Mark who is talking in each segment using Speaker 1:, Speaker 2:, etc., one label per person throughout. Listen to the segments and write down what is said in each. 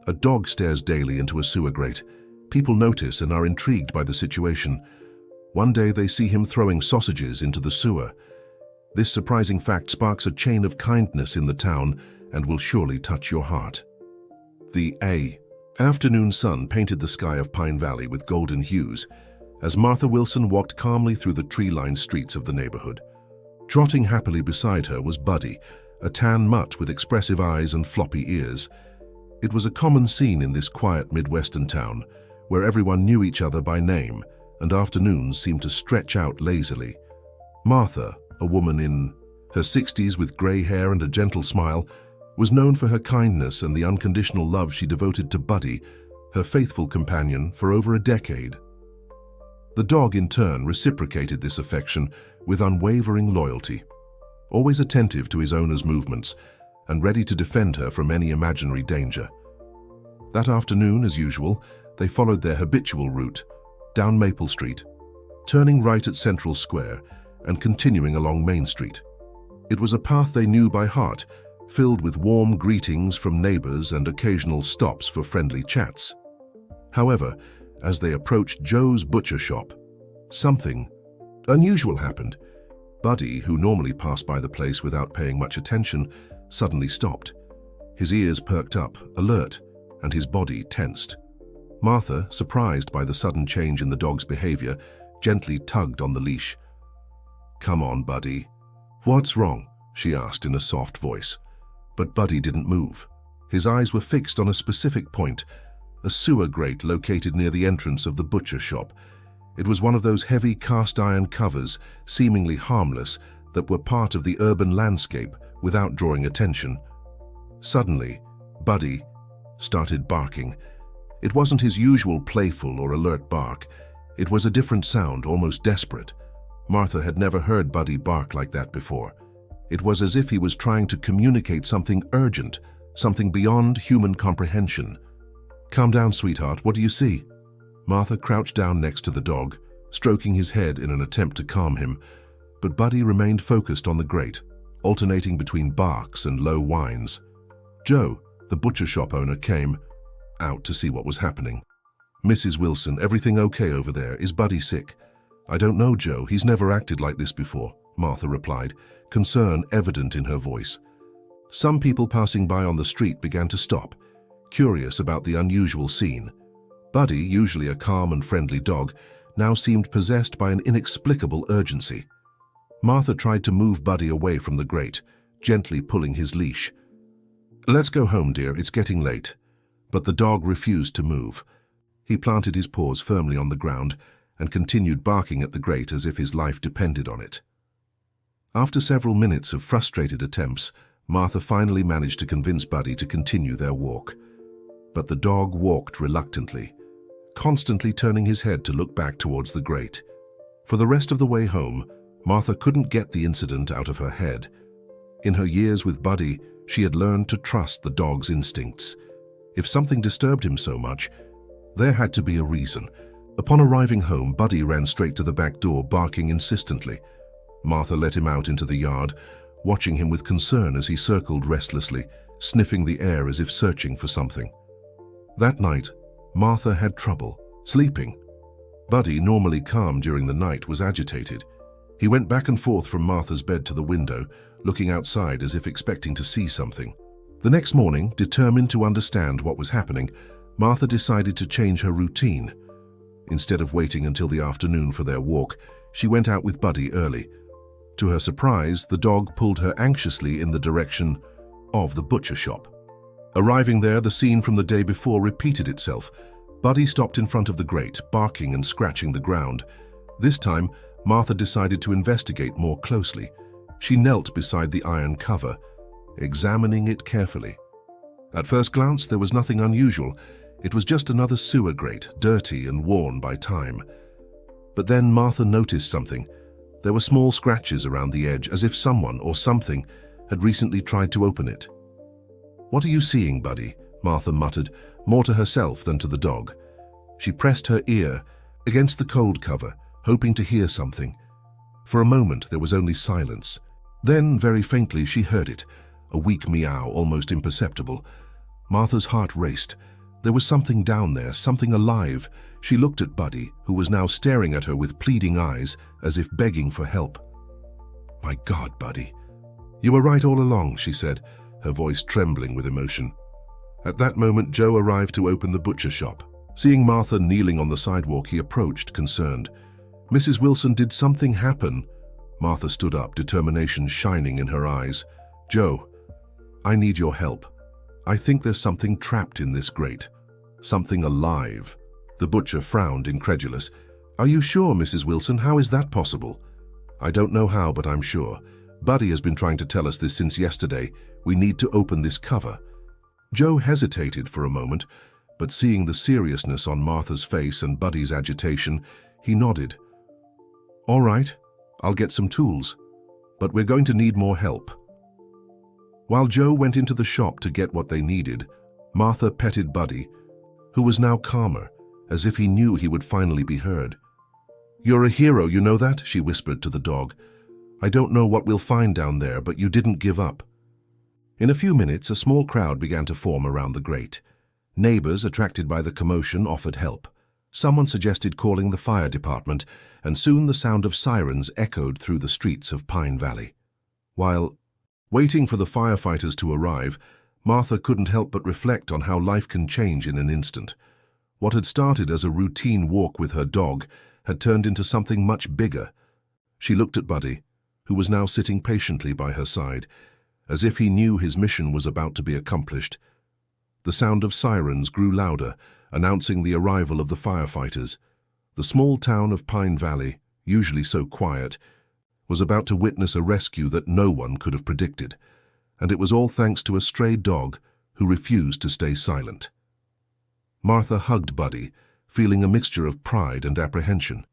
Speaker 1: A dog stares daily into a sewer grate. People notice and are intrigued by the situation. One day they see him throwing sausages into the sewer. This surprising fact sparks a chain of kindness in the town and will surely touch your heart. The afternoon sun painted the sky of Pine Valley with golden hues as Martha Wilson walked calmly through the tree-lined streets of the neighborhood. Trotting happily beside her was Buddy, a tan mutt with expressive eyes and floppy ears. It was a common scene in this quiet Midwestern town, where everyone knew each other by name, and afternoons seemed to stretch out lazily. Martha, a woman in her 60s with gray hair and a gentle smile, was known for her kindness and the unconditional love she devoted to Buddy, her faithful companion, for over a decade. The dog, in turn, reciprocated this affection with unwavering loyalty, always attentive to his owner's movements and ready to defend her from any imaginary danger. That afternoon, as usual, they followed their habitual route, down Maple Street, turning right at Central Square and continuing along Main Street. It was a path they knew by heart, filled with warm greetings from neighbors and occasional stops for friendly chats. However, as they approached Joe's butcher shop, something unusual happened. Buddy, who normally passed by the place without paying much attention, suddenly stopped. His ears perked up, alert, and his body tensed. Martha, surprised by the sudden change in the dog's behavior, gently tugged on the leash. "Come on, Buddy." "What's wrong?" she asked in a soft voice. But Buddy didn't move. His eyes were fixed on a specific point, a sewer grate located near the entrance of the butcher shop. It was one of those heavy cast-iron covers, seemingly harmless, that were part of the urban landscape without drawing attention. Suddenly, Buddy started barking. It wasn't his usual playful or alert bark. It was a different sound, almost desperate. Martha had never heard Buddy bark like that before. It was as if he was trying to communicate something urgent, something beyond human comprehension. "Calm down, sweetheart. What do you see?" Martha crouched down next to the dog, stroking his head in an attempt to calm him, but Buddy remained focused on the grate, alternating between barks and low whines. Joe, the butcher shop owner, came out to see what was happening. "Mrs. Wilson, everything okay over there? Is Buddy sick?" "I don't know, Joe. He's never acted like this before," Martha replied, concern evident in her voice. Some people passing by on the street began to stop, curious about the unusual scene. Buddy, usually a calm and friendly dog, now seemed possessed by an inexplicable urgency. Martha tried to move Buddy away from the grate, gently pulling his leash. "Let's go home, dear. It's getting late." But the dog refused to move. He planted his paws firmly on the ground and continued barking at the grate as if his life depended on it. After several minutes of frustrated attempts, Martha finally managed to convince Buddy to continue their walk. But the dog walked reluctantly, constantly turning his head to look back towards the grate. For the rest of the way home, Martha couldn't get the incident out of her head. In her years with Buddy, she had learned to trust the dog's instincts. If something disturbed him so much, there had to be a reason. Upon arriving home, Buddy ran straight to the back door, barking insistently. Martha let him out into the yard, watching him with concern as he circled restlessly, sniffing the air as if searching for something. That night, Martha had trouble sleeping. Buddy, normally calm during the night, was agitated. He went back and forth from Martha's bed to the window, looking outside as if expecting to see something. The next morning, determined to understand what was happening, Martha decided to change her routine. Instead of waiting until the afternoon for their walk, she went out with Buddy early. To her surprise, the dog pulled her anxiously in the direction of the butcher shop. Arriving there, the scene from the day before repeated itself. Buddy stopped in front of the grate, barking and scratching the ground. This time, Martha decided to investigate more closely. She knelt beside the iron cover, examining it carefully. At first glance, there was nothing unusual. It was just another sewer grate, dirty and worn by time. But then Martha noticed something. There were small scratches around the edge, as if someone or something had recently tried to open it. "What are you seeing, Buddy?" Martha muttered, more to herself than to the dog. She pressed her ear against the cold cover, hoping to hear something. For a moment, there was only silence. Then, very faintly, she heard it, a weak meow, almost imperceptible. Martha's heart raced. There was something down there, something alive. She looked at Buddy, who was now staring at her with pleading eyes, as if begging for help. "My God, Buddy. You were right all along," she said, her voice trembling with emotion. At that moment, Joe arrived to open the butcher shop. Seeing Martha kneeling on the sidewalk, he approached, concerned. "Mrs. Wilson, did something happen?" Martha stood up, determination shining in her eyes. "Joe, I need your help. I think there's something trapped in this grate. Something alive." The butcher frowned, incredulous. "Are you sure, Mrs. Wilson? How is that possible?" "I don't know how, but I'm sure. Buddy has been trying to tell us this since yesterday. We need to open this cover." Joe hesitated for a moment, but seeing the seriousness on Martha's face and Buddy's agitation, he nodded. "All right, I'll get some tools, but we're going to need more help." While Joe went into the shop to get what they needed, Martha petted Buddy, who was now calmer, as if he knew he would finally be heard. "You're a hero, you know that?" she whispered to the dog. "I don't know what we'll find down there, but you didn't give up." In a few minutes, a small crowd began to form around the grate. Neighbors, attracted by the commotion, offered help. Someone suggested calling the fire department, and soon the sound of sirens echoed through the streets of Pine Valley. While waiting for the firefighters to arrive, Martha couldn't help but reflect on how life can change in an instant. What had started as a routine walk with her dog had turned into something much bigger. She looked at Buddy, who was now sitting patiently by her side, as if he knew his mission was about to be accomplished. The sound of sirens grew louder, announcing the arrival of the firefighters. The small town of Pine Valley, usually so quiet, was about to witness a rescue that no one could have predicted, and it was all thanks to a stray dog who refused to stay silent. Martha hugged Buddy, feeling a mixture of pride and apprehension.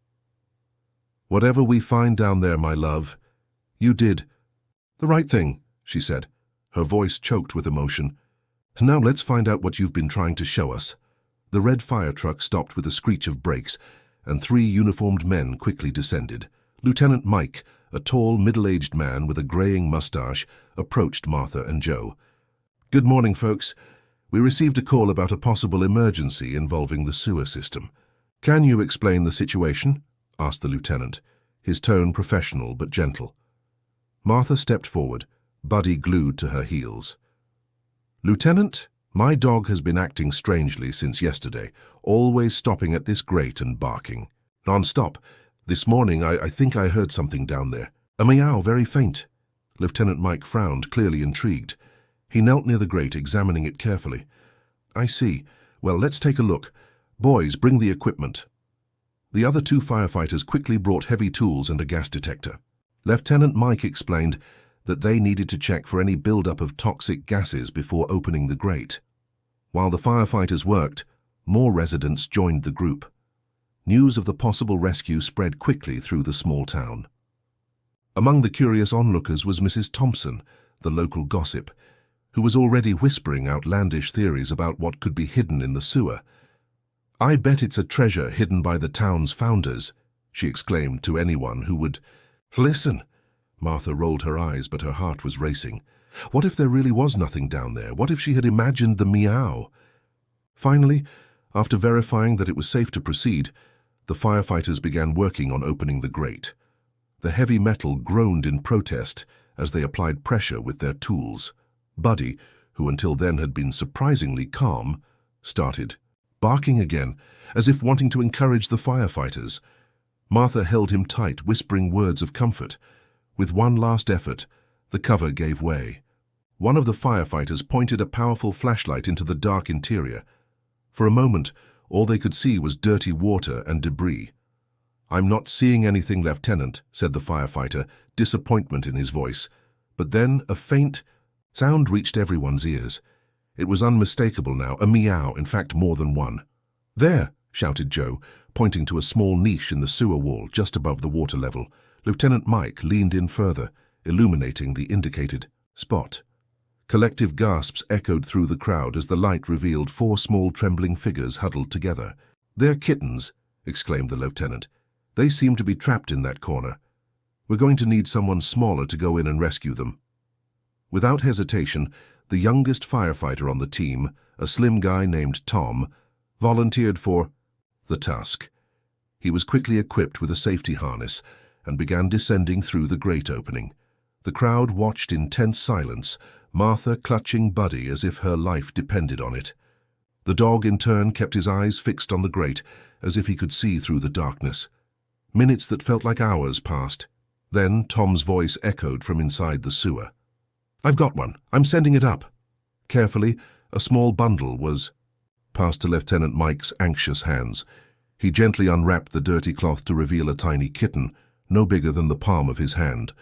Speaker 1: "Whatever we find down there, my love, you did the right thing," she said, her voice choked with emotion. "Now let's find out what you've been trying to show us." The red fire truck stopped with a screech of brakes, and 3 uniformed men quickly descended. Lieutenant Mike, a tall, middle-aged man with a graying mustache, approached Martha and Joe. "Good morning, folks. We received a call about a possible emergency involving the sewer system. Can you explain the situation?" asked the lieutenant, his tone professional but gentle. Martha stepped forward, Buddy glued to her heels. "Lieutenant, my dog has been acting strangely since yesterday, always stopping at this grate and barking. Non-stop. This morning I think I heard something down there. A meow, very faint." Lieutenant Mike frowned, clearly intrigued. He knelt near the grate, examining it carefully. "I see. Well, let's take a look. Boys, bring the equipment." The other 2 firefighters quickly brought heavy tools and a gas detector. Lieutenant Mike explained that they needed to check for any buildup of toxic gases before opening the grate. While the firefighters worked, more residents joined the group. News of the possible rescue spread quickly through the small town. Among the curious onlookers was Mrs. Thompson, the local gossip, who was already whispering outlandish theories about what could be hidden in the sewer. "I bet it's a treasure hidden by the town's founders," she exclaimed to anyone who would listen. Martha rolled her eyes, but her heart was racing. What if there really was nothing down there? What if she had imagined the meow? Finally, after verifying that it was safe to proceed, the firefighters began working on opening the grate. The heavy metal groaned in protest as they applied pressure with their tools. Buddy, who until then had been surprisingly calm, started barking again, as if wanting to encourage the firefighters. Martha held him tight, whispering words of comfort. With one last effort, the cover gave way. One of the firefighters pointed a powerful flashlight into the dark interior. For a moment, all they could see was dirty water and debris. "I'm not seeing anything, Lieutenant," said the firefighter, disappointment in his voice. But then a faint sound reached everyone's ears. It was unmistakable now, a meow, in fact more than one. "There!" shouted Joe, pointing to a small niche in the sewer wall just above the water level. Lieutenant Mike leaned in further, illuminating the indicated spot. Collective gasps echoed through the crowd as the light revealed 4 small trembling figures huddled together. "They're kittens," exclaimed the lieutenant. "They seem to be trapped in that corner. We're going to need someone smaller to go in and rescue them." Without hesitation, the youngest firefighter on the team, a slim guy named Tom, volunteered for the task. He was quickly equipped with a safety harness and began descending through the grate opening. The crowd watched in tense silence, Martha clutching Buddy as if her life depended on it. The dog, in turn, kept his eyes fixed on the grate, as if he could see through the darkness. Minutes that felt like hours passed. Then Tom's voice echoed from inside the sewer. "I've got one. I'm sending it up." Carefully, a small bundle was passed to Lieutenant Mike's anxious hands. He gently unwrapped the dirty cloth to reveal a tiny kitten, no bigger than the palm of his hand.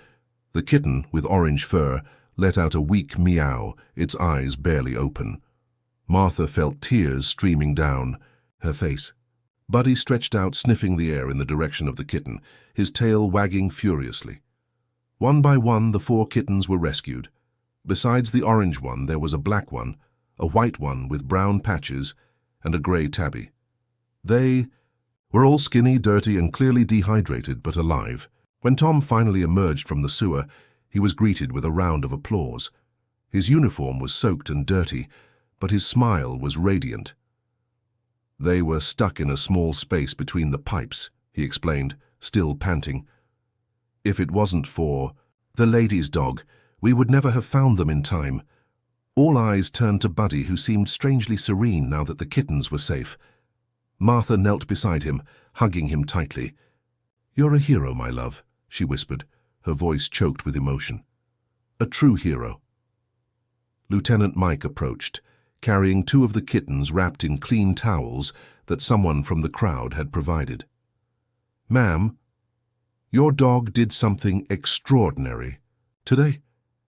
Speaker 1: The kitten, with orange fur, let out a weak meow, its eyes barely open. Martha felt tears streaming down her face. Buddy stretched out, sniffing the air in the direction of the kitten, his tail wagging furiously. One by one, the 4 kittens were rescued. Besides the orange one, there was a black one, a white one with brown patches, and a grey tabby. They were all skinny, dirty, and clearly dehydrated, but alive. When Tom finally emerged from the sewer, he was greeted with a round of applause. His uniform was soaked and dirty, but his smile was radiant. "They were stuck in a small space between the pipes," he explained, still panting. "If it wasn't for the lady's dog, we would never have found them in time." All eyes turned to Buddy, who seemed strangely serene now that the kittens were safe. Martha knelt beside him, hugging him tightly. "You're a hero, my love," she whispered, her voice choked with emotion. "A true hero." Lieutenant Mike approached, carrying 2 of the kittens wrapped in clean towels that someone from the crowd had provided. "Ma'am, your dog did something extraordinary. Today,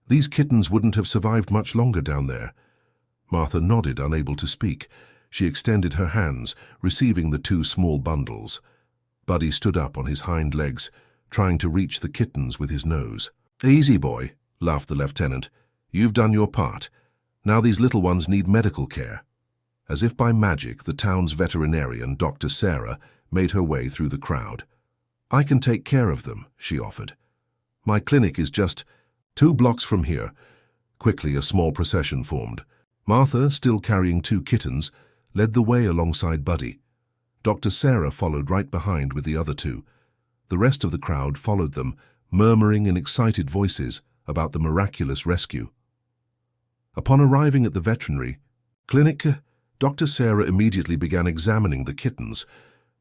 Speaker 1: these kittens wouldn't have survived much longer down there." Martha nodded, unable to speak. She extended her hands, receiving the 2 small bundles. Buddy stood up on his hind legs, trying to reach the kittens with his nose. "Easy, boy," laughed the lieutenant. "You've done your part. Now these little ones need medical care." As if by magic, the town's veterinarian, Dr. Sarah, made her way through the crowd. "I can take care of them," she offered. "My clinic is just 2 blocks from here." Quickly, a small procession formed. Martha, still carrying 2 kittens, led the way alongside Buddy. Dr. Sarah followed right behind with the other 2. The rest of the crowd followed them, murmuring in excited voices about the miraculous rescue. Upon arriving at the veterinary clinic, Dr. Sarah immediately began examining the kittens.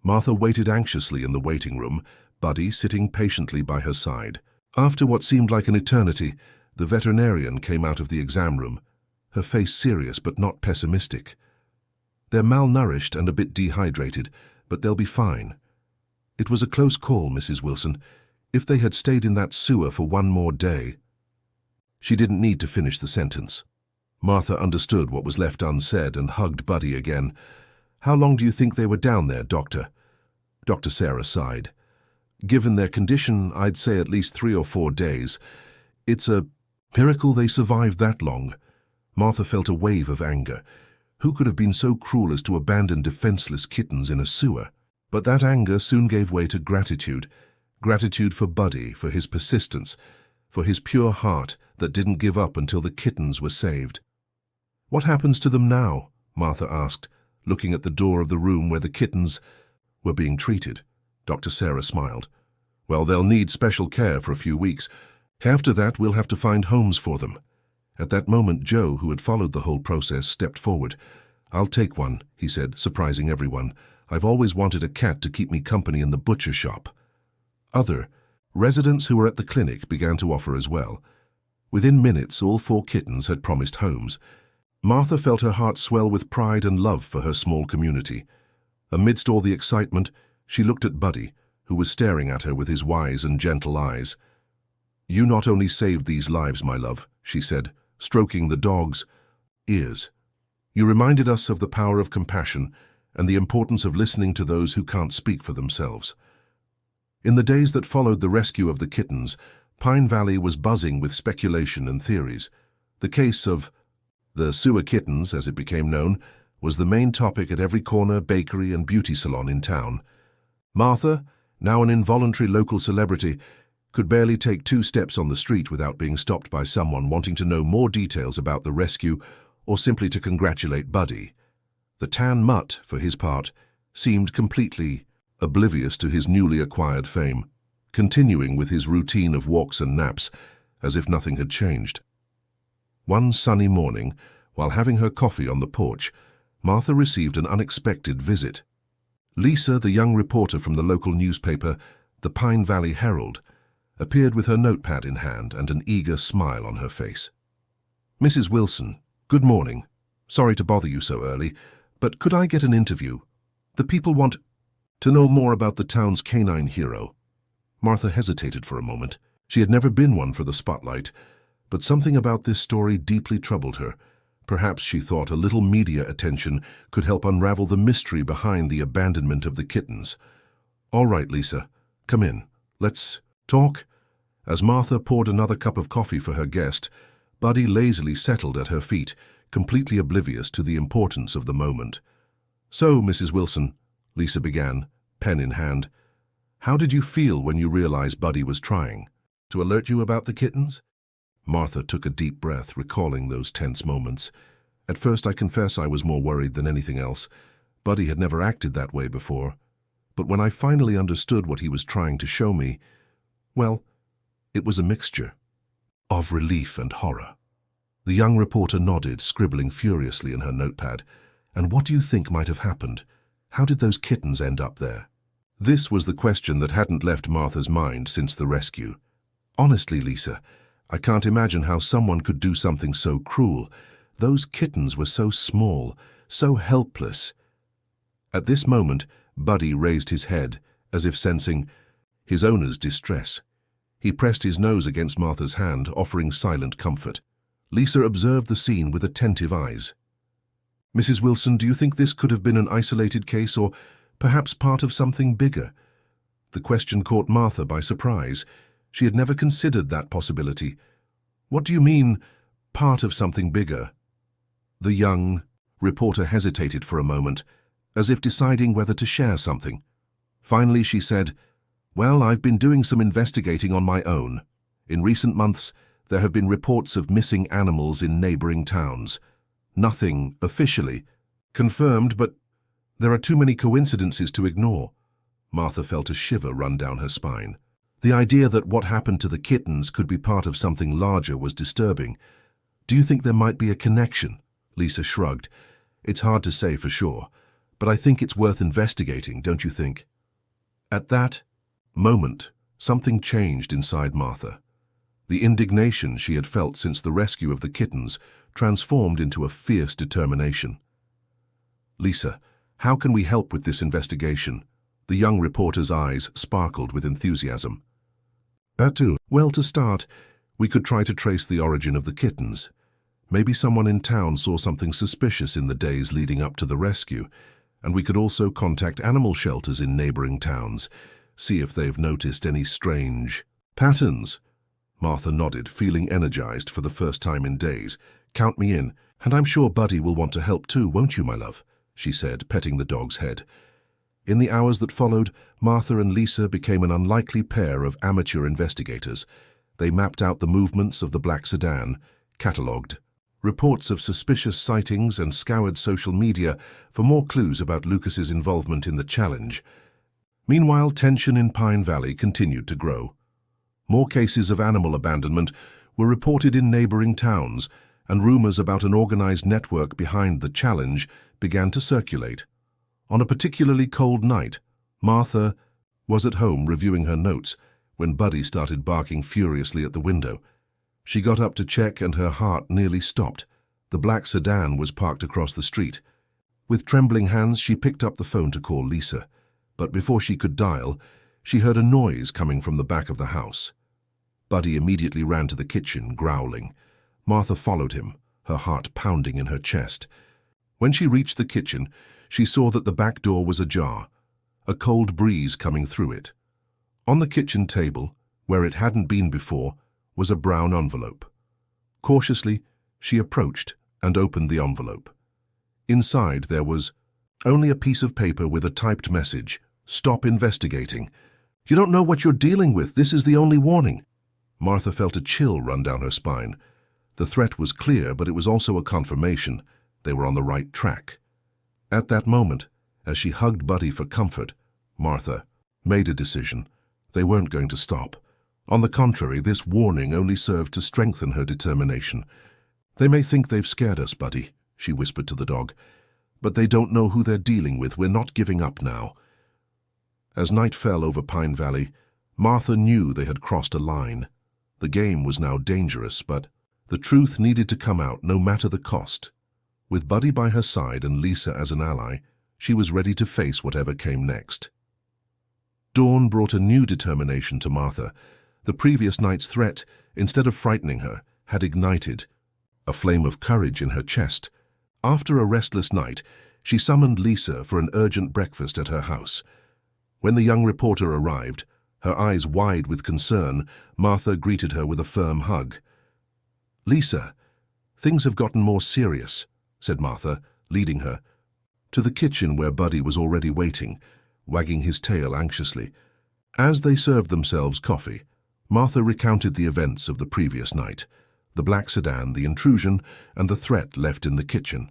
Speaker 1: Martha waited anxiously in the waiting room, Buddy sitting patiently by her side. After what seemed like an eternity, the veterinarian came out of the exam room, her face serious but not pessimistic. "They're malnourished and a bit dehydrated, but they'll be fine. It was a close call, Mrs. Wilson. If they had stayed in that sewer for 1 more day..." She didn't need to finish the sentence. Martha understood what was left unsaid and hugged Buddy again. "How long do you think they were down there, Doctor?" Dr. Sarah sighed. "Given their condition, I'd say at least 3 or 4 days. It's a miracle they survived that long." Martha felt a wave of anger. Who could have been so cruel as to abandon defenseless kittens in a sewer? But that anger soon gave way to gratitude. Gratitude for Buddy, for his persistence, for his pure heart that didn't give up until the kittens were saved. "What happens to them now?" Martha asked, looking at the door of the room where the kittens were being treated. Dr. Sarah smiled. "Well, they'll need special care for a few weeks. After that, we'll have to find homes for them." At that moment, Joe, who had followed the whole process, stepped forward. "I'll take one," he said, surprising everyone. "I've always wanted a cat to keep me company in the butcher shop." Other residents who were at the clinic began to offer as well. Within minutes, all 4 kittens had promised homes. Martha felt her heart swell with pride and love for her small community. Amidst all the excitement, she looked at Buddy, who was staring at her with his wise and gentle eyes. "You not only saved these lives, my love," she said, stroking the dog's ears. "You reminded us of the power of compassion and the importance of listening to those who can't speak for themselves." In the days that followed the rescue of the kittens, Pine Valley was buzzing with speculation and theories. The case of the sewer kittens, as it became known, was the main topic at every corner, bakery, and beauty salon in town. Martha, now an involuntary local celebrity, could barely take 2 steps on the street without being stopped by someone wanting to know more details about the rescue or simply to congratulate Buddy. The tan mutt, for his part, seemed completely oblivious to his newly acquired fame, continuing with his routine of walks and naps as if nothing had changed. One sunny morning, while having her coffee on the porch, Martha received an unexpected visit. Lisa, the young reporter from the local newspaper, the Pine Valley Herald, appeared with her notepad in hand and an eager smile on her face. "Mrs. Wilson, good morning. Sorry to bother you so early, but could I get an interview? The people want to know more about the town's canine hero." Martha hesitated for a moment. She had never been one for the spotlight, but something about this story deeply troubled her. Perhaps she thought a little media attention could help unravel the mystery behind the abandonment of the kittens. "All right, Lisa, come in. Let's talk." As Martha poured another cup of coffee for her guest, Buddy lazily settled at her feet, completely oblivious to the importance of the moment. "So, Mrs. Wilson," Lisa began, pen in hand, "how did you feel when you realized Buddy was trying to alert you about the kittens?" Martha took a deep breath, recalling those tense moments. "At first, I confess I was more worried than anything else. Buddy had never acted that way before. But when I finally understood what he was trying to show me, well, it was a mixture of relief and horror." The young reporter nodded, scribbling furiously in her notepad. "And what do you think might have happened? How did those kittens end up there?" This was the question that hadn't left Martha's mind since the rescue. "Honestly, Lisa, I can't imagine how someone could do something so cruel. Those kittens were so small, so helpless." At this moment, Buddy raised his head, as if sensing his owner's distress. He pressed his nose against Martha's hand, offering silent comfort. Lisa observed the scene with attentive eyes. "Mrs. Wilson, do you think this could have been an isolated case or perhaps part of something bigger?" The question caught Martha by surprise. She had never considered that possibility. "What do you mean, part of something bigger?" The young reporter hesitated for a moment, as if deciding whether to share something. Finally, she said, "Well, I've been doing some investigating on my own. In recent months, there have been reports of missing animals in neighboring towns. Nothing officially confirmed, but there are too many coincidences to ignore." Martha felt a shiver run down her spine. The idea that what happened to the kittens could be part of something larger was disturbing. "Do you think there might be a connection?" Lisa shrugged. "It's hard to say for sure, but I think it's worth investigating, don't you think?" At that moment, something changed inside Martha. The indignation she had felt since the rescue of the kittens transformed into a fierce determination. "Lisa, how can we help with this investigation?" The young reporter's eyes sparkled with enthusiasm. "That too. Well, to start, we could try to trace the origin of the kittens. Maybe someone in town saw something suspicious in the days leading up to the rescue, and we could also contact animal shelters in neighboring towns, see if they've noticed any strange patterns." Martha nodded, feeling energized for the first time in days. "Count me in, and I'm sure Buddy will want to help too, won't you, my love?" she said, petting the dog's head. In the hours that followed, Martha and Lisa became an unlikely pair of amateur investigators. They mapped out the movements of the black sedan, catalogued reports of suspicious sightings, and scoured social media for more clues about Lucas's involvement in the challenge. Meanwhile, tension in Pine Valley continued to grow. More cases of animal abandonment were reported in neighboring towns, and rumors about an organized network behind the challenge began to circulate. On a particularly cold night, Martha was at home reviewing her notes when Buddy started barking furiously at the window. She got up to check and her heart nearly stopped. The black sedan was parked across the street. With trembling hands, she picked up the phone to call Lisa. But before she could dial, she heard a noise coming from the back of the house. Buddy immediately ran to the kitchen, growling. Martha followed him, her heart pounding in her chest. When she reached the kitchen, she saw that the back door was ajar, a cold breeze coming through it. On the kitchen table, where it hadn't been before, was a brown envelope. Cautiously, she approached and opened the envelope. Inside there was only a piece of paper with a typed message, "Stop investigating. You don't know what you're dealing with. This is the only warning." Martha felt a chill run down her spine. The threat was clear, but it was also a confirmation they were on the right track. At that moment, as she hugged Buddy for comfort, Martha made a decision. They weren't going to stop. On the contrary, this warning only served to strengthen her determination. "They may think they've scared us, Buddy," she whispered to the dog, "but they don't know who they're dealing with. We're not giving up now." As night fell over Pine Valley, Martha knew they had crossed a line. The game was now dangerous, but the truth needed to come out no matter the cost. With Buddy by her side and Lisa as an ally, she was ready to face whatever came next. Dawn brought a new determination to Martha. The previous night's threat, instead of frightening her, had ignited a flame of courage in her chest. After a restless night, she summoned Lisa for an urgent breakfast at her house. When the young reporter arrived, her eyes wide with concern, Martha greeted her with a firm hug. "Lisa, things have gotten more serious," said Martha, leading her to the kitchen where Buddy was already waiting, wagging his tail anxiously. As they served themselves coffee, Martha recounted the events of the previous night, the black sedan, the intrusion, and the threat left in the kitchen.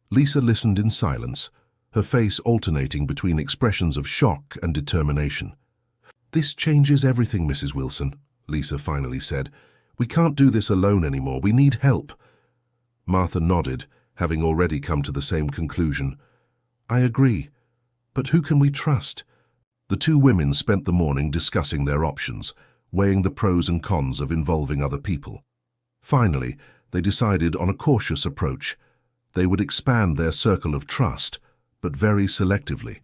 Speaker 1: Lisa listened in silence, her face alternating between expressions of shock and determination. "This changes everything, Mrs. Wilson," Lisa finally said. "We can't do this alone anymore. We need help." Martha nodded, having already come to the same conclusion. "I agree. But who can we trust?" The two women spent the morning discussing their options, weighing the pros and cons of involving other people. Finally, they decided on a cautious approach. They would expand their circle of trust, but very selectively.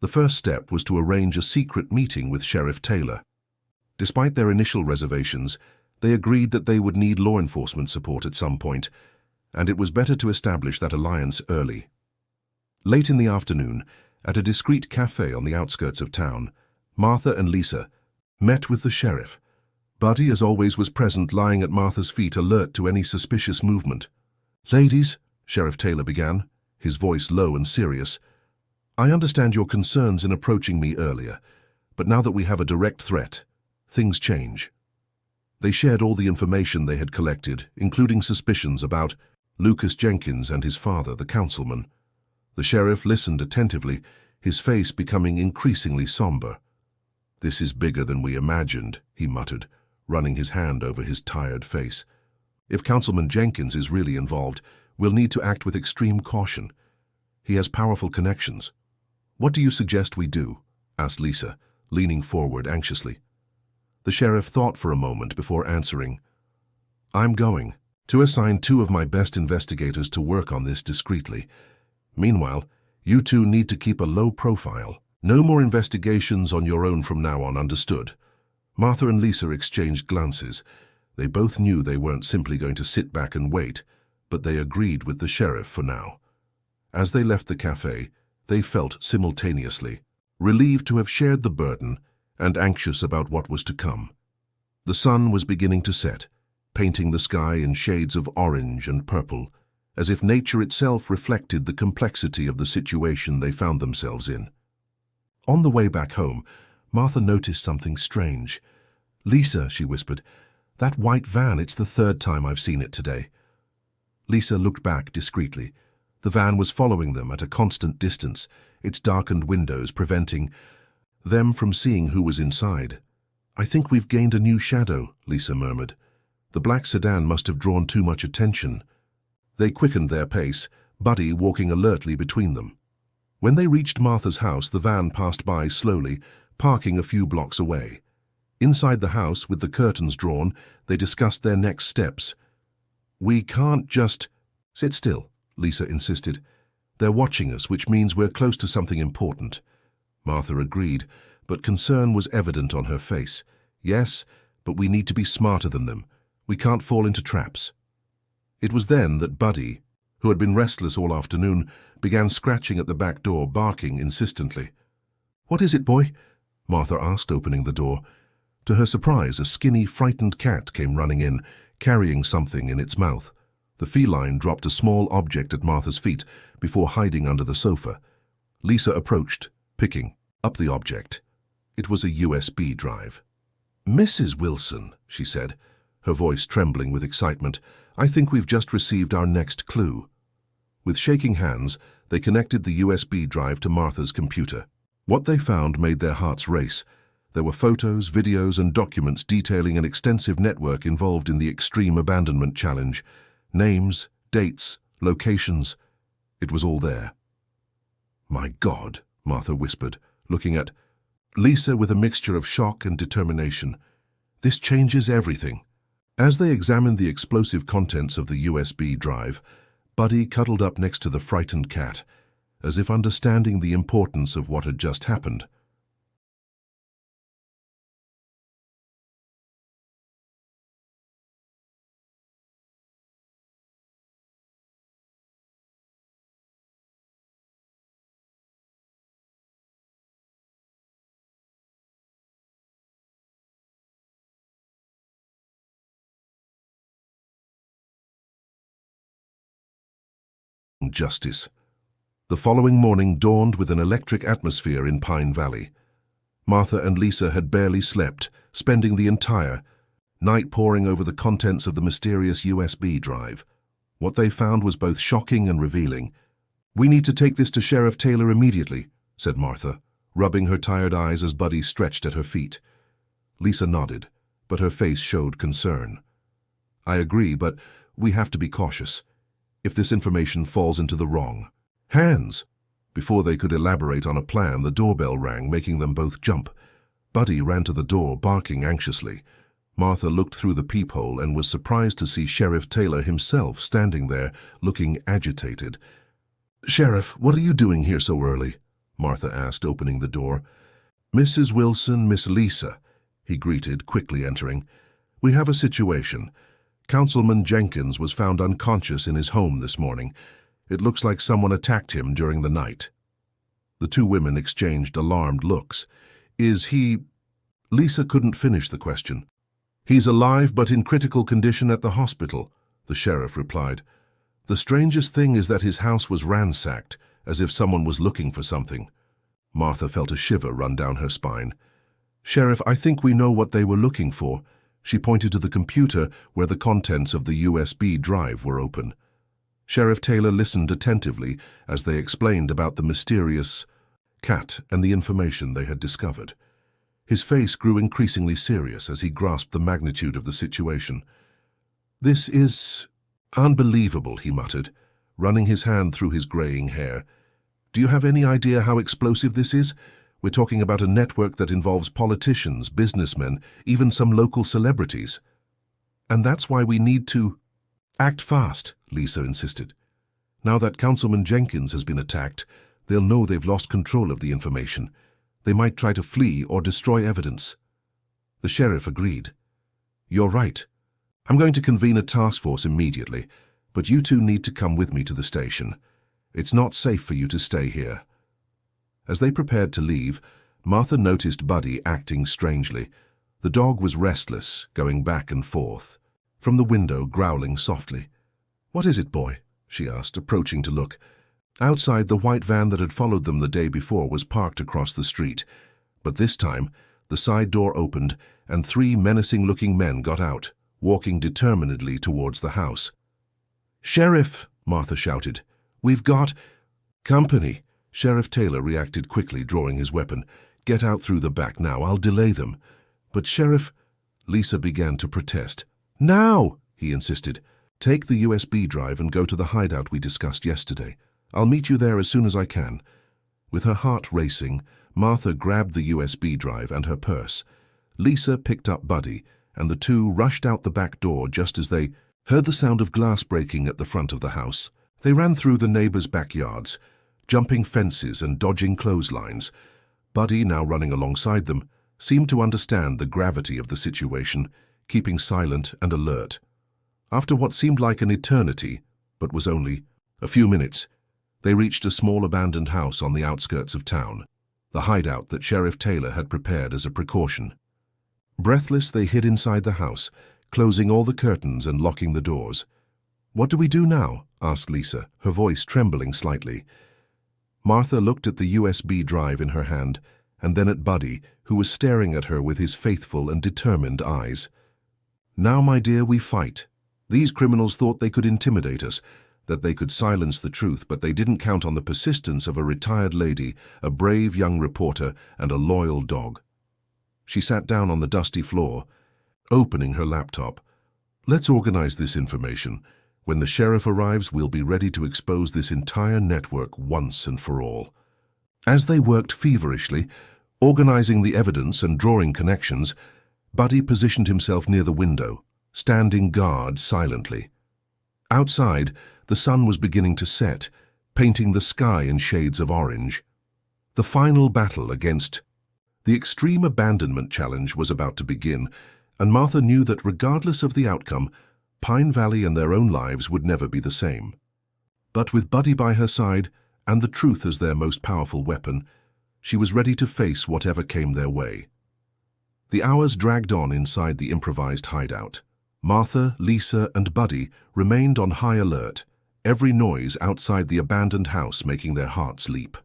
Speaker 1: The first step was to arrange a secret meeting with Sheriff Taylor. Despite their initial reservations, they agreed that they would need law enforcement support at some point, and it was better to establish that alliance early. Late in the afternoon, at a discreet cafe on the outskirts of town, Martha and Lisa met with the sheriff. Buddy, as always, was present, lying at Martha's feet, alert to any suspicious movement. "Ladies," Sheriff Taylor began, his voice low and serious, "I understand your concerns in approaching me earlier, but now that we have a direct threat, things change." They shared all the information they had collected, including suspicions about Lucas Jenkins and his father, the councilman. The sheriff listened attentively, his face becoming increasingly somber. "This is bigger than we imagined," he muttered, running his hand over his tired face. "If Councilman Jenkins is really involved, we'll need to act with extreme caution. He has powerful connections." "What do you suggest we do?" asked Lisa, leaning forward anxiously. The sheriff thought for a moment before answering. "I'm going to assign 2 of my best investigators to work on this discreetly. Meanwhile, you 2 need to keep a low profile. No more investigations on your own from now on, understood?" Martha and Lisa exchanged glances. They both knew they weren't simply going to sit back and wait, but they agreed with the sheriff for now. As they left the cafe, they felt simultaneously relieved to have shared the burden and anxious about what was to come. The sun was beginning to set, painting the sky in shades of orange and purple, as if nature itself reflected the complexity of the situation they found themselves in. On the way back home, Martha noticed something strange. "Lisa," she whispered, "that white van, it's the 3rd time I've seen it today." Lisa looked back discreetly. The van was following them at a constant distance, its darkened windows preventing them from seeing who was inside. "I think we've gained a new shadow," Lisa murmured. "The black sedan must have drawn too much attention." They quickened their pace, Buddy walking alertly between them. When they reached Martha's house, the van passed by slowly, parking a few blocks away. Inside the house, with the curtains drawn, they discussed their next steps. "We can't just sit still," Lisa insisted. "They're watching us, which means we're close to something important." Martha agreed, but concern was evident on her face. "Yes, but we need to be smarter than them. We can't fall into traps." It was then that Buddy, who had been restless all afternoon, began scratching at the back door, barking insistently. "What is it, boy?" Martha asked, opening the door. To her surprise, a skinny, frightened cat came running in, carrying something in its mouth. The feline dropped a small object at Martha's feet before hiding under the sofa. Lisa approached, picking up the object. It was a USB drive. "Mrs. Wilson," she said, her voice trembling with excitement. "I think we've just received our next clue." With shaking hands, they connected the USB drive to Martha's computer. What they found made their hearts race. There were photos, videos, and documents detailing an extensive network involved in the extreme abandonment challenge. Names, dates, locations. It was all there. "My God," Martha whispered, looking at Lisa with a mixture of shock and determination. "This changes everything." As they examined the explosive contents of the USB drive, Buddy cuddled up next to the frightened cat, as if understanding the importance of what had just happened. Justice. The following morning dawned with an electric atmosphere in Pine Valley. Martha and Lisa had barely slept, spending the entire night poring over the contents of the mysterious USB drive. What they found was both shocking and revealing. "We need to take this to Sheriff Taylor immediately," said Martha, rubbing her tired eyes as Buddy stretched at her feet. Lisa nodded, but her face showed concern. "I agree, but we have to be cautious. If this information falls into the wrong hands." Before they could elaborate on a plan, the doorbell rang, making them both jump. Buddy ran to the door, barking anxiously. Martha looked through the peephole and was surprised to see Sheriff Taylor himself standing there, looking agitated. "Sheriff, what are you doing here so early?" Martha asked, opening the door. "Mrs. Wilson, Miss Lisa," he greeted, quickly entering. "We have a situation. Councilman Jenkins was found unconscious in his home this morning. It looks like someone attacked him during the night." The two women exchanged alarmed looks. "Is he—" Lisa couldn't finish the question. "He's alive but in critical condition at the hospital," the sheriff replied. "The strangest thing is that his house was ransacked, as if someone was looking for something." Martha felt a shiver run down her spine. "Sheriff, I think we know what they were looking for." She pointed to the computer where the contents of the USB drive were open. Sheriff Taylor listened attentively as they explained about the mysterious cat and the information they had discovered. His face grew increasingly serious as he grasped the magnitude of the situation. "This is unbelievable," he muttered, running his hand through his graying hair. "Do you have any idea how explosive this is? We're talking about a network that involves politicians, businessmen, even some local celebrities. And that's why we need to act fast," Lisa insisted. "Now that Councilman Jenkins has been attacked, they'll know they've lost control of the information. They might try to flee or destroy evidence." The sheriff agreed. "You're right. I'm going to convene a task force immediately, but you two need to come with me to the station. It's not safe for you to stay here." As they prepared to leave, Martha noticed Buddy acting strangely. The dog was restless, going back and forth, from the window growling softly. "What is it, boy?" she asked, approaching to look. Outside, the white van that had followed them the day before was parked across the street. But this time, the side door opened, and three menacing-looking men got out, walking determinedly towards the house. "Sheriff!" Martha shouted. "We've got company!" Sheriff Taylor reacted quickly, drawing his weapon. "Get out through the back now, I'll delay them." "But Sheriff—" Lisa began to protest. "Now!" he insisted. "Take the USB drive and go to the hideout we discussed yesterday. I'll meet you there as soon as I can." With her heart racing, Martha grabbed the USB drive and her purse. Lisa picked up Buddy, and the two rushed out the back door just as they heard the sound of glass breaking at the front of the house. They ran through the neighbors' backyards, jumping fences and dodging clotheslines. Buddy, now running alongside them, seemed to understand the gravity of the situation, keeping silent and alert. After what seemed like an eternity, but was only a few minutes, they reached a small abandoned house on the outskirts of town, the hideout that Sheriff Taylor had prepared as a precaution. Breathless, they hid inside the house, closing all the curtains and locking the doors. "What do we do now?" asked Lisa, her voice trembling slightly. Martha looked at the USB drive in her hand, and then at Buddy, who was staring at her with his faithful and determined eyes. Now, my dear, we fight. These criminals thought they could intimidate us, that they could silence the truth, but they didn't count on the persistence of a retired lady, a brave young reporter, and a loyal dog. She sat down on the dusty floor, opening her laptop. Let's organize this information. When the sheriff arrives, we'll be ready to expose this entire network once and for all. As they worked feverishly, organizing the evidence and drawing connections, Buddy positioned himself near the window, standing guard silently. Outside, the sun was beginning to set, painting the sky in shades of orange. The final battle against the extreme abandonment challenge was about to begin, and Martha knew that regardless of the outcome, Pine Valley and their own lives would never be the same. But with Buddy by her side, and the truth as their most powerful weapon, she was ready to face whatever came their way. The hours dragged on inside the improvised hideout. Martha, Lisa, and Buddy remained on high alert, every noise outside the abandoned house making their hearts leap.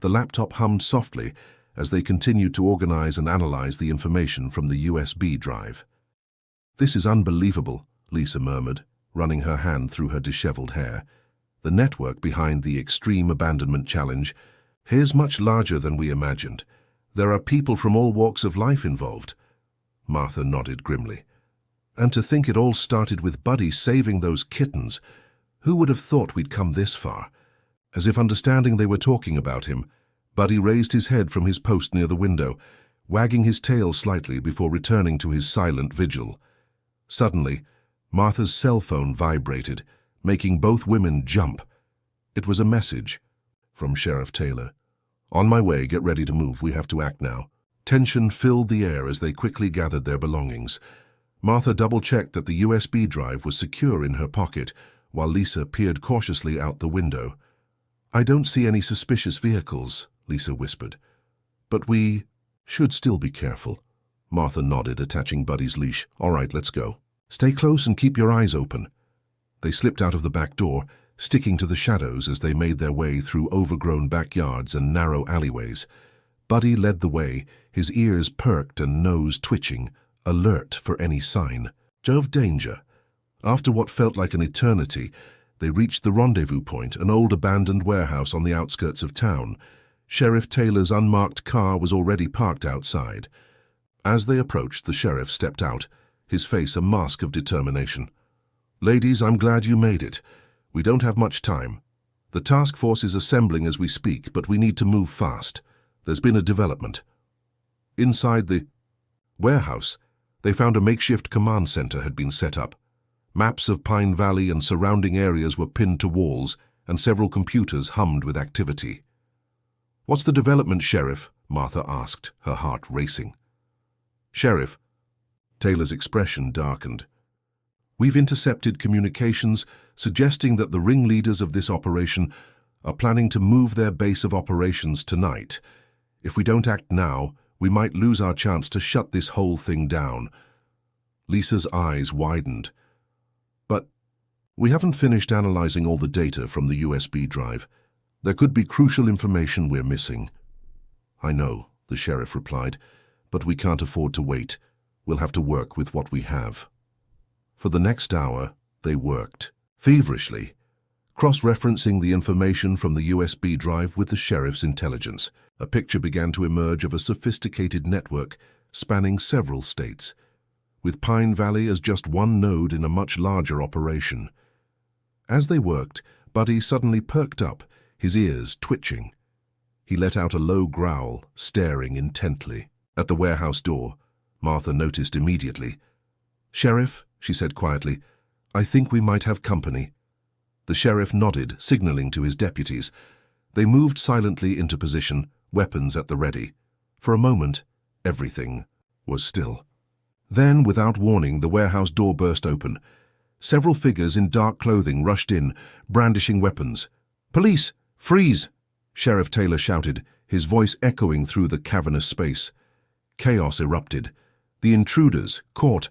Speaker 1: The laptop hummed softly as they continued to organize and analyze the information from the USB drive. "This is unbelievable," Lisa murmured, running her hand through her disheveled hair. "The network behind the Extreme Abandonment Challenge is much larger than we imagined. There are people from all walks of life involved." Martha nodded grimly. "And to think it all started with Buddy saving those kittens. Who would have thought we'd come this far?" As if understanding they were talking about him, Buddy raised his head from his post near the window, wagging his tail slightly before returning to his silent vigil. Suddenly, Martha's cell phone vibrated, making both women jump. It was a message from Sheriff Taylor. "On my way, get ready to move, we have to act now." Tension filled the air as they quickly gathered their belongings. Martha double-checked that the USB drive was secure in her pocket, while Lisa peered cautiously out the window. "I don't see any suspicious vehicles," Lisa whispered. "But we should still be careful." Martha nodded, attaching Buddy's leash. "All right, let's go. Stay close and keep your eyes open." They slipped out of the back door, sticking to the shadows as they made their way through overgrown backyards and narrow alleyways. Buddy led the way, his ears perked and nose twitching, alert for any sign of danger. After what felt like an eternity, they reached the rendezvous point, an old abandoned warehouse on the outskirts of town. Sheriff Taylor's unmarked car was already parked outside. As they approached, the sheriff stepped out, his face a mask of determination. "Ladies, I'm glad you made it. We don't have much time. The task force is assembling as we speak, but we need to move fast. There's been a development." Inside the warehouse, they found a makeshift command center had been set up. Maps of Pine Valley and surrounding areas were pinned to walls, and several computers hummed with activity. "What's the development, Sheriff?" Martha asked, her heart racing. "Sheriff," Taylor's expression darkened. "We've intercepted communications suggesting that the ringleaders of this operation are planning to move their base of operations tonight. If we don't act now, we might lose our chance to shut this whole thing down." Lisa's eyes widened. "But we haven't finished analyzing all the data from the USB drive. There could be crucial information we're missing." "I know," the sheriff replied, "but we can't afford to wait. We'll have to work with what we have." For the next hour, they worked, feverishly, cross-referencing the information from the USB drive with the sheriff's intelligence. A picture began to emerge of a sophisticated network spanning several states, with Pine Valley as just one node in a much larger operation. As they worked, Buddy suddenly perked up, his ears twitching. He let out a low growl, staring intently. At the warehouse door, Martha noticed immediately. "Sheriff," she said quietly, "I think we might have company." The sheriff nodded, signaling to his deputies. They moved silently into position, weapons at the ready. For a moment, everything was still. Then, without warning, the warehouse door burst open. Several figures in dark clothing rushed in, brandishing weapons. "Police! Freeze!" Sheriff Taylor shouted, his voice echoing through the cavernous space. Chaos erupted. The intruders, caught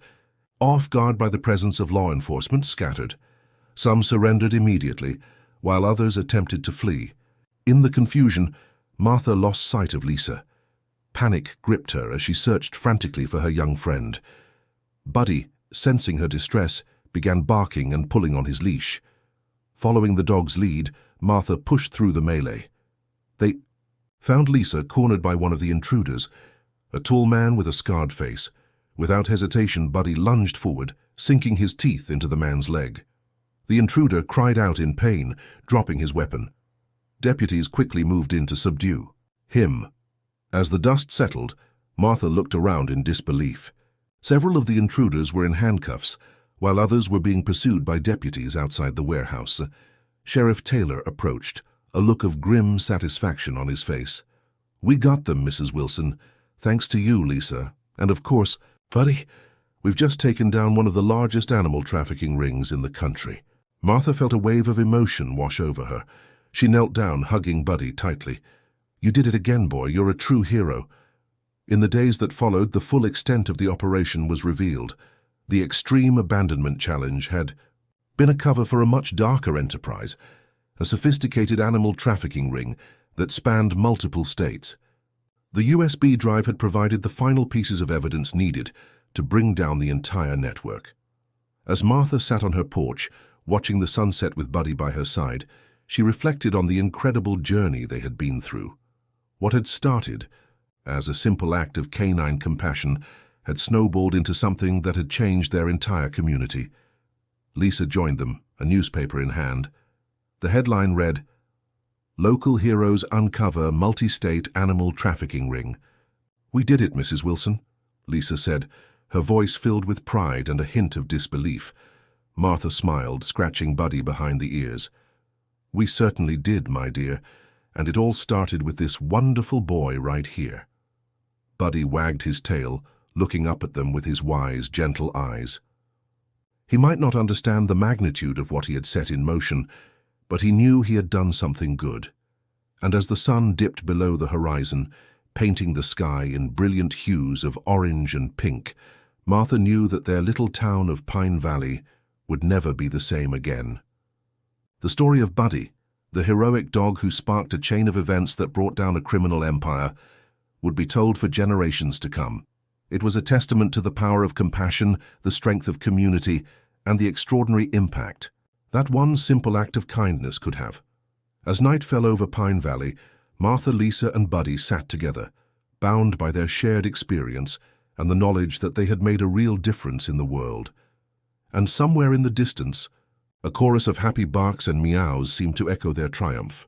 Speaker 1: off guard by the presence of law enforcement, scattered. Some surrendered immediately, while others attempted to flee. In the confusion, Martha lost sight of Lisa. Panic gripped her as she searched frantically for her young friend. Buddy, sensing her distress, began barking and pulling on his leash. Following the dog's lead, Martha pushed through the melee. They found Lisa cornered by one of the intruders, a tall man with a scarred face. Without hesitation, Buddy lunged forward, sinking his teeth into the man's leg. The intruder cried out in pain, dropping his weapon. Deputies quickly moved in to subdue him. As the dust settled, Martha looked around in disbelief. Several of the intruders were in handcuffs, while others were being pursued by deputies outside the warehouse. Sheriff Taylor approached, a look of grim satisfaction on his face. "We got them, Mrs. Wilson. Thanks to you, Lisa. And of course, Buddy, we've just taken down one of the largest animal trafficking rings in the country." Martha felt a wave of emotion wash over her. She knelt down, hugging Buddy tightly. "You did it again, boy. You're a true hero." In the days that followed, the full extent of the operation was revealed. The Extreme Abandonment Challenge had been a cover for a much darker enterprise, a sophisticated animal trafficking ring that spanned multiple states. The USB drive had provided the final pieces of evidence needed to bring down the entire network. As Martha sat on her porch, watching the sunset with Buddy by her side, she reflected on the incredible journey they had been through. What had started as a simple act of canine compassion had snowballed into something that had changed their entire community. Lisa joined them, a newspaper in hand. The headline read, "Local Heroes Uncover Multi-State Animal Trafficking Ring." "We did it, Mrs. Wilson," Lisa said, her voice filled with pride and a hint of disbelief. Martha smiled, scratching Buddy behind the ears. "We certainly did, my dear, and it all started with this wonderful boy right here." Buddy wagged his tail, looking up at them with his wise, gentle eyes. He might not understand the magnitude of what he had set in motion, but he knew he had done something good. And as the sun dipped below the horizon, painting the sky in brilliant hues of orange and pink, Martha knew that their little town of Pine Valley would never be the same again. The story of Buddy, the heroic dog who sparked a chain of events that brought down a criminal empire, would be told for generations to come. It was a testament to the power of compassion, the strength of community, and the extraordinary impact that one simple act of kindness could have. As night fell over Pine Valley, Martha, Lisa, and Buddy sat together, bound by their shared experience and the knowledge that they had made a real difference in the world. And somewhere in the distance, a chorus of happy barks and meows seemed to echo their triumph.